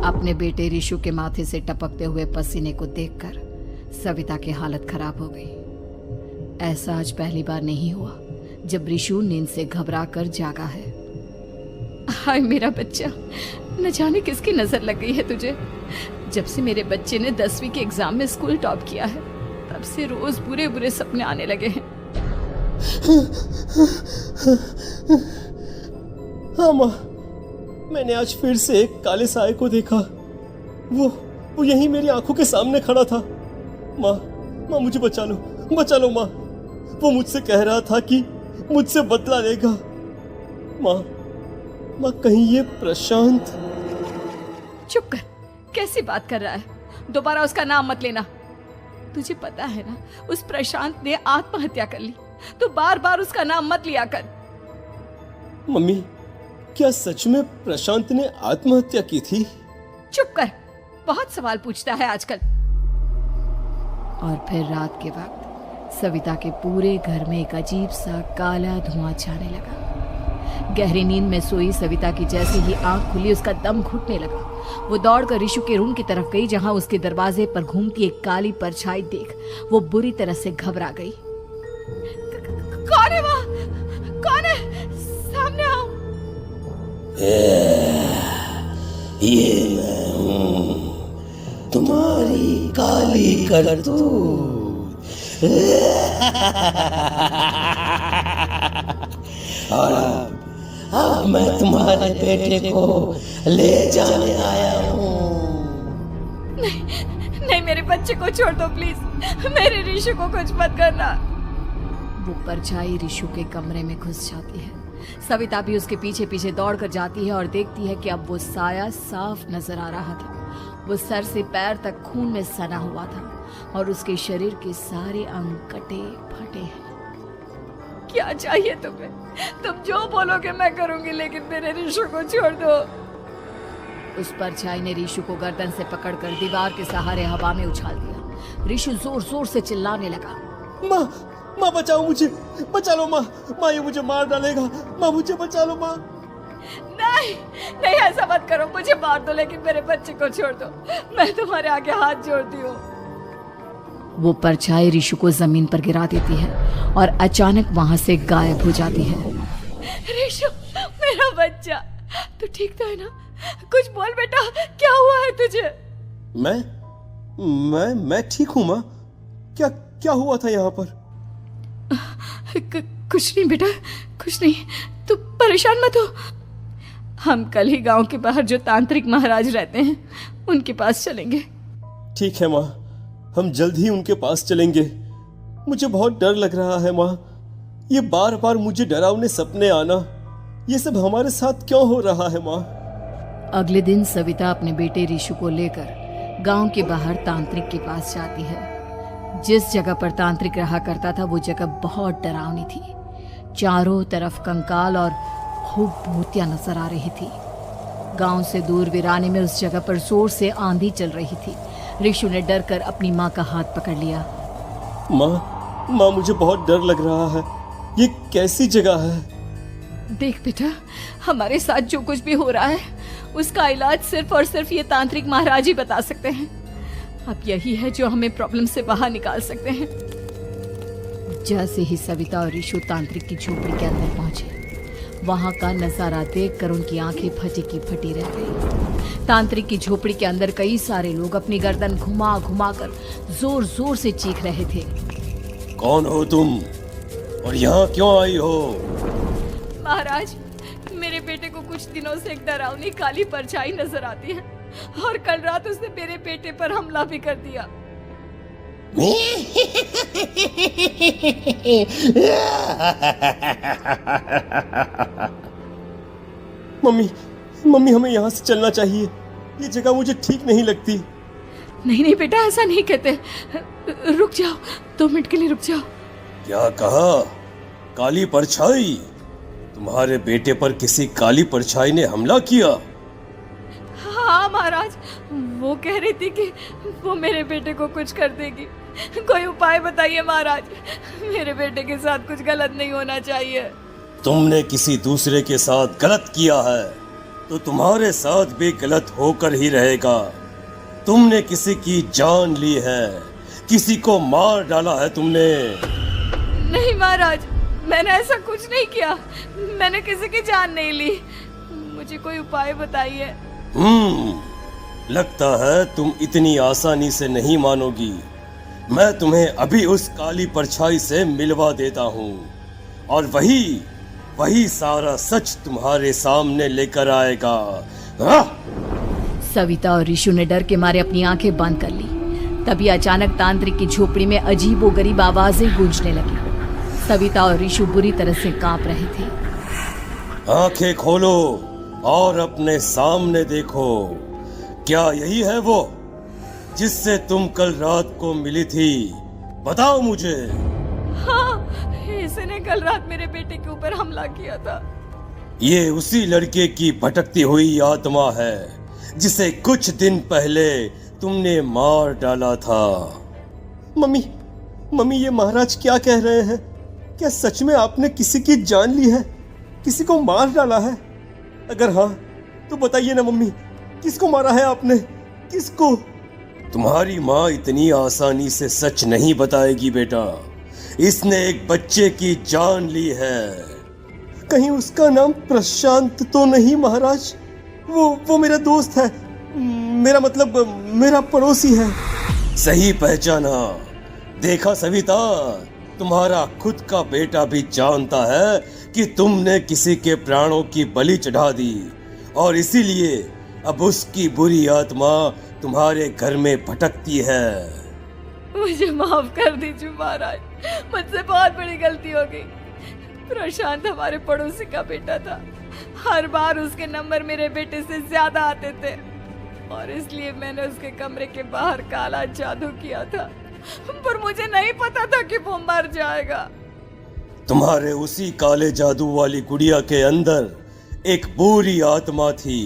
अपने बेटे रिशु के माथे से टपकते हुए पसीने को देखकर सविता की हालत खराब हो गई। ऐसा आज पहली बार नहीं हुआ जब रिशु नींद से घबरा कर जागा है। हाय मेरा बच्चा, न जाने किसकी नजर लग गई है तुझे। जब से मेरे बच्चे ने 10वीं के एग्जाम में स्कूल टॉप किया है तब से रोज बुरे बुरे सपने आने लगे हैं। हाँ माँ, मैंने आज फिर से एक काले साए को देखा। वो यहीं मेरी आंखों के सामने खड़ा था। माँ मुझे बचा लो माँ। वो मुझसे कह रहा था कि मुझसे बदला लेगा। माँ कहीं ये प्रशांत। चुप कर, कैसी बात कर रहा है? दोबारा उसका नाम मत लेना। तुझे पता है ना उस प्रशांत ने आत्महत्या कर ली, तो बार बार उसका नाम मत लिया कर। मम्मी, क्या सच में प्रशांत ने आत्महत्या की थी? चुप कर, बहुत सवाल पूछता है आजकल। और फिर रात के वक्त सविता के पूरे घर में एक अजीब सा काला धुआं छाने लगा। गहरी नींद में सोई सविता की जैसे ही आंख खुली उसका दम घुटने लगा। वो दौड़कर रिशु के रूम की तरफ गई जहां उसके दरवाजे पर घूमती एक काली परछाई देख वो बुरी तरह से घबरा गई। कौन है वहाँ? कौन है? सामने आओ। ये मैं हूँ, तुम्हारी काली करतूत। और अब मैं तुम्हारे बेटे को ले जाने आया हूँ। नहीं, मेरे बच्चे को छोड़ दो प्लीज। मेरे रिशु को कुछ मत करना। वो परछाई रिशु के कमरे में घुस जाती है। सविता भी उसके पीछे पीछे दौड़कर जाती है और देखती है कि अब वो साया साफ नजर आ रहा था। वो सर से पैर तक खून में सना हुआ था और उसके शरीर के सारे अंग कटे फटे हैं। क्या चाहिए तुम्हें? तुम जो बोलोगे मैं करूंगी, लेकिन मेरे रिशु को छोड़ दो। उस परछाई ने रिशु को गर्दन से पकड़कर दीवार के सहारे हवा में उछाल दिया। रिशु जोर जोर से चिल्लाने लगा। माँ बचाओ मुझे, बचा लो माँ। ये मुझे मार डालेगा। माँ मुझे बचा लो माँ। नहीं ऐसा मत करो, मुझे मार दो लेकिन मेरे बच्चे को छोड़ दो। मैं तुम्हारे आगे हाथ जोड़ती हूँ। वो परछाई रिशु को जमीन पर गिरा देती है और अचानक वहां से गायब हो जाती है। रिशु, मेरा बच्चा, तू ठीक तो है ना? कुछ बोल बेटा, क्या हुआ है तुझे? मैं ठीक हूँ माँ। क्या हुआ था यहाँ पर? कुछ नहीं बेटा, कुछ नहीं। तू परेशान मत हो। हम कल ही गांव के बाहर जो तांत्रिक महाराज रहते हैं उनके पास चलेंगे। ठीक है माँ, हम जल्द ही उनके पास चलेंगे। मुझे बहुत डर लग रहा है माँ। ये बार बार मुझे डरावने सपने आना, ये सब हमारे साथ क्यों हो रहा है माँ? अगले दिन सविता अपने बेटे रिशु को लेकर गांव के बाहर तांत्रिक के पास जाती है। जिस जगह पर तांत्रिक रहा करता था वो जगह बहुत डरावनी थी। चारों तरफ कंकाल और खूब भूतियां नजर आ रही थी। गांव से दूर वीराने में उस जगह पर जोर से आंधी चल रही थी। रिशु ने डर कर अपनी माँ का हाथ पकड़ लिया। माँ मुझे बहुत डर लग रहा है। ये कैसी जगह है? देख बेटा, हमारे साथ जो कुछ भी हो रहा है उसका इलाज सिर्फ और सिर्फ ये तांत्रिक महाराज ही बता सकते हैं। अब यही है जो हमें प्रॉब्लम से बाहर निकाल सकते हैं। जैसे ही सविता और रिशु तांत्रिक की झोपड़ी के अंदर पहुंचे, वहां का नजारा देखकर उनकी आंखें फटी की फटी रह गई। तांत्रिक की झोपड़ी के अंदर कई सारे लोग अपनी गर्दन घुमा घुमा कर जोर जोर से चीख रहे थे। कौन हो तुम और यहाँ क्यों आई हो? महाराज, मेरे बेटे को कुछ दिनों से एक डरावनी काली परछाई नजर आती है और कल रात उसने मेरे बेटे पर हमला भी कर दिया। मम्मी हमें यहाँ से चलना चाहिए। ये जगह मुझे ठीक नहीं लगती। नहीं बेटा, ऐसा नहीं कहते। रुक जाओ, 2 मिनट के लिए रुक जाओ। क्या कहा? काली परछाई? तुम्हारे बेटे पर किसी काली परछाई ने हमला किया? हाँ महाराज, वो कह रही थी कि वो मेरे बेटे को कुछ कर देगी। कोई उपाय बताइए महाराज, मेरे बेटे के साथ कुछ गलत नहीं होना चाहिए। तुमने किसी दूसरे के साथ गलत किया है। तो तुम्हारे साथ भी गलत होकर ही रहेगा। तुमने किसी की जान ली है, किसी को मार डाला है तुमने। नहीं महाराज, मैंने ऐसा कुछ नहीं किया। मैंने किसी की जान नहीं ली। मुझे कोई उपाय बताइए। लगता है तुम इतनी आसानी से नहीं मानोगी। मैं तुम्हें अभी उस काली परछाई से मिलवा देता हूँ और वही सारा सच तुम्हारे सामने लेकर आएगा। सविता और ऋषु ने डर के मारे अपनी आंखें बंद कर ली। तभी अचानक तांत्रिक की झोपड़ी में अजीबोगरीब आवाजें गूंजने लगी। सविता और ऋषु बुरी तरह से कांप रहे थे। आंखें खोलो और अपने सामने देखो। क्या यही है वो जिससे तुम कल रात को मिली थी? बताओ मुझे। हाँ, इसने कल रात मेरे बेटे के ऊपर हमला किया था। ये उसी लड़के की भटकती हुई आत्मा है जिसे कुछ दिन पहले तुमने मार डाला था। मम्मी, ये महाराज क्या कह रहे हैं? क्या सच में आपने किसी की जान ली है, किसी को मार डाला है? अगर हाँ तो बताइए ना मम्मी, किसको मारा है आपने? किसको? तुम्हारी माँ इतनी आसानी से सच नहीं बताएगी बेटा। इसने एक बच्चे की जान ली है। कहीं उसका नाम प्रशांत तो नहीं महाराज? वो मेरा दोस्त है, मेरा मतलब मेरा पड़ोसी है। सही पहचाना। देखा सविता, तुम्हारा खुद का बेटा भी जानता है कि तुमने किसी के प्राणों की बलि चढ़ा दी और इसीलिए अब उसकी बुरी आत्मा तुम्हारे घर में भटकती है। मुझे माफ कर दीजिए महाराज, मुझसे बहुत बड़ी गलती हो गई। प्रशांत हमारे पड़ोसी का बेटा था। हर बार उसके नंबर मेरे बेटे से ज्यादा आते थे और इसलिए मैंने उसके कमरे के बाहर काला जादू किया था, पर मुझे नहीं पता था कि वो मर जाएगा। तुम्हारे उसी काले जादू वाली गुड़िया के अंदर एक बुरी आत्मा थी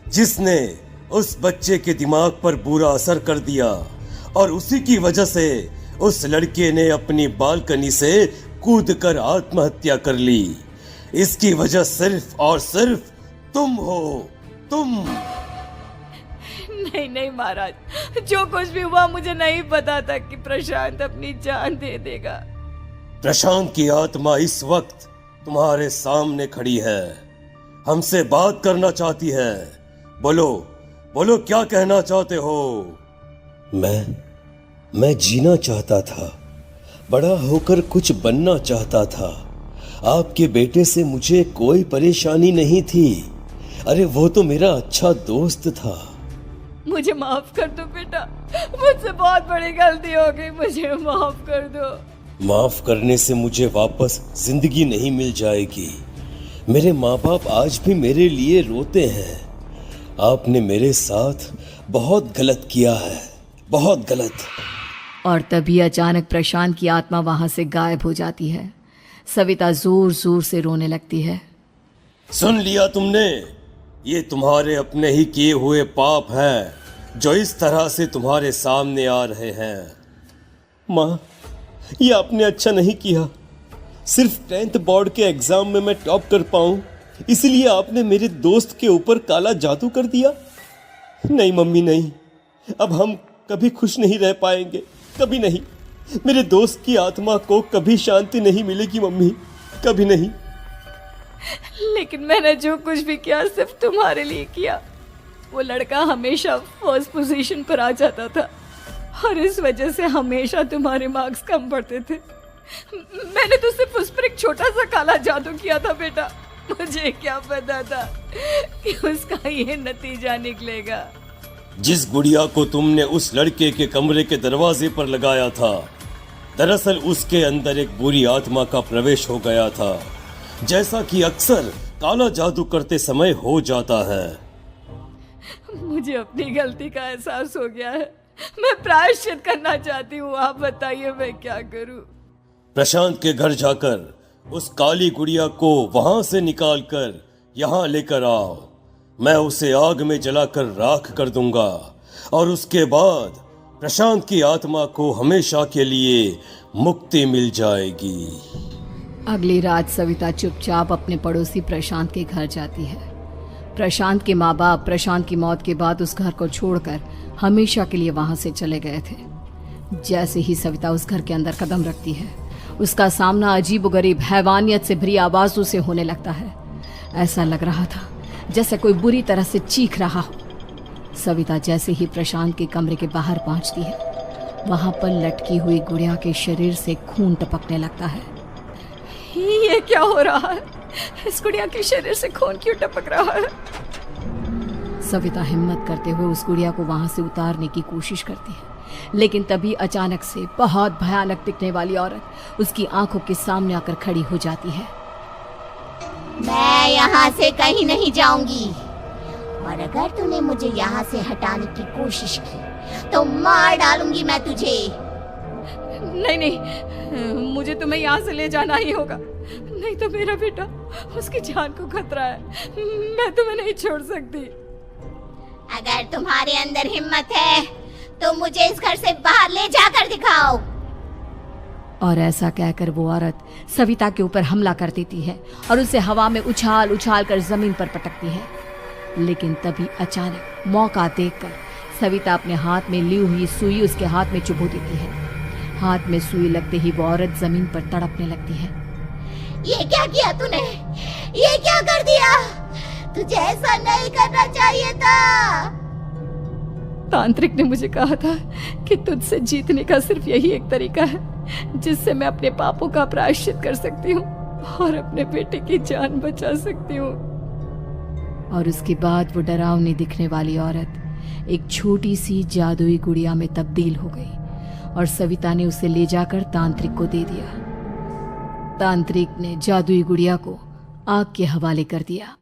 जिसने उस बच्चे के दिमाग पर बुरा असर कर दिया और उसी की वजह से उस लड़के ने अपनी बालकनी से कूदकर आत्महत्या कर ली। इसकी वजह सिर्फ और सिर्फ तुम हो, तुम। नहीं महाराज, जो कुछ भी हुआ मुझे नहीं पता था कि प्रशांत अपनी जान दे देगा। प्रशांत की आत्मा इस वक्त तुम्हारे सामने खड़ी है, हमसे बात करना चाहती है। बोलो क्या कहना चाहते हो? मैं जीना चाहता था, बड़ा होकर कुछ बनना चाहता था। आपके बेटे से मुझे कोई परेशानी नहीं थी। अरे वो तो मेरा अच्छा दोस्त था। मुझे माफ कर दो बेटा, मुझसे बहुत बड़ी गलती हो गई, मुझे माफ कर दो। माफ करने से मुझे वापस जिंदगी नहीं मिल जाएगी। मेरे माँ बाप आज भी मेरे लिए रोते हैं। आपने मेरे साथ बहुत गलत किया है, बहुत गलत। और तभी अचानक प्रशांत की आत्मा वहां से गायब हो जाती है। सविता जोर जोर से रोने लगती है। सुन लिया तुमने? ये तुम्हारे अपने ही किए हुए पाप हैं जो इस तरह से तुम्हारे सामने आ रहे हैं। माँ, ये आपने अच्छा नहीं किया। सिर्फ 10th बोर्ड के एग्जाम में मैं टॉप कर पाऊं, इसलिए आपने मेरे दोस्त के ऊपर काला जादू कर दिया। नहीं मम्मी, नहीं, अब हम कभी खुश नहीं रह पाएंगे, कभी नहीं। मेरे दोस्त की आत्मा को कभी शांति नहीं मिलेगी मम्मी, कभी नहीं। लेकिन मैंने जो कुछ भी किया सिर्फ तुम्हारे लिए किया। वो लड़का हमेशा फर्स्ट पोजीशन पर आ जाता था और इस वजह से हमेशा तुम्हारे मार्क्स कम पड़ते थे। मैंने तो सिर्फ उस पर एक छोटा सा काला जादू किया था बेटा। मुझे क्या पता था कि उसका ये नतीजा निकलेगा। जिस गुड़िया को तुमने उस लड़के के कमरे के दरवाजे पर लगाया था, दरअसल उसके अंदर एक बुरी आत्मा का प्रवेश हो गया था, जैसा कि अक्सर काला जादू करते समय हो जाता है। मुझे अपनी गलती का एहसास हो गया है। मैं प्रायश्चित करना चाहती हूँ, आप बताइए मैं क्या करूँ? प्रशांत के घर जाकर उस काली गुड़िया को वहां से निकालकर यहाँ लेकर आओ। मैं उसे आग में जलाकर राख कर दूंगा और उसके बाद प्रशांत की आत्मा को हमेशा के लिए मुक्ति मिल जाएगी। अगली रात सविता चुपचाप अपने पड़ोसी प्रशांत के घर जाती है। प्रशांत के माँ बाप प्रशांत की मौत के बाद उस घर को छोड़कर हमेशा के लिए वहां से चले गए थे। जैसे ही सविता उस घर के अंदर कदम रखती है, उसका सामना अजीबोगरीब हैवानियत से भरी आवाजों से होने लगता है। ऐसा लग रहा था जैसे कोई बुरी तरह से चीख रहा हो। सविता जैसे ही प्रशांत के कमरे के बाहर पहुंचती है, वहां पर लटकी हुई गुड़िया के शरीर से खून टपकने लगता है। ये क्या हो रहा है? इस गुड़िया के शरीर से खून क्यों टपक रहा है? सविता हिम्मत करते हुए उस गुड़िया को वहां से उतारने की कोशिश करती है, लेकिन तभी अचानक से बहुत भयानक दिखने वाली औरत उसकी आंखों के सामने आकर खड़ी हो जाती है। मैं यहाँ से कहीं नहीं जाऊंगी, और अगर तूने मुझे यहाँ से हटाने की कोशिश की तो मार डालूंगी मैं तुझे। नहीं नहीं, मुझे तुम्हें यहाँ से ले जाना ही होगा, नहीं तो मेरा बेटा, उसकी जान को खतरा है। मैं तुम्हें नहीं छोड़ सकती। अगर तुम्हारे अंदर हिम्मत है तो मुझे इस घर से बाहर ले जाकर दिखाओ। और ऐसा कहकर वो औरत सविता के ऊपर हमला कर देती है और उसे हवा में उछाल उछाल कर जमीन पर पटकती है। लेकिन तभी अचानक मौका देखकर सविता अपने हाथ में ली हुई सुई उसके हाथ में चुभो देती है। हाथ में सुई लगते ही वो औरत जमीन पर तड़पने लगती है। ये क्या किया तूने? ये क्या कर दिया? तुझे ऐसा नहीं करना चाहिए था। तांत्रिक ने मुझे कहा था कि तुझसे जीतने का सिर्फ यही एक तरीका है जिससे मैं अपने पापों का प्रायश्चित कर सकती हूँ और अपने बेटे की जान बचा सकती हूँ। और उसके बाद वो डरावनी दिखने वाली औरत एक छोटी सी जादुई गुड़िया में तब्दील हो गई और सविता ने उसे ले जाकर तांत्रिक को दे दिया। तांत्रिक ने जादुई गुड़िया को आग के हवाले कर दिया।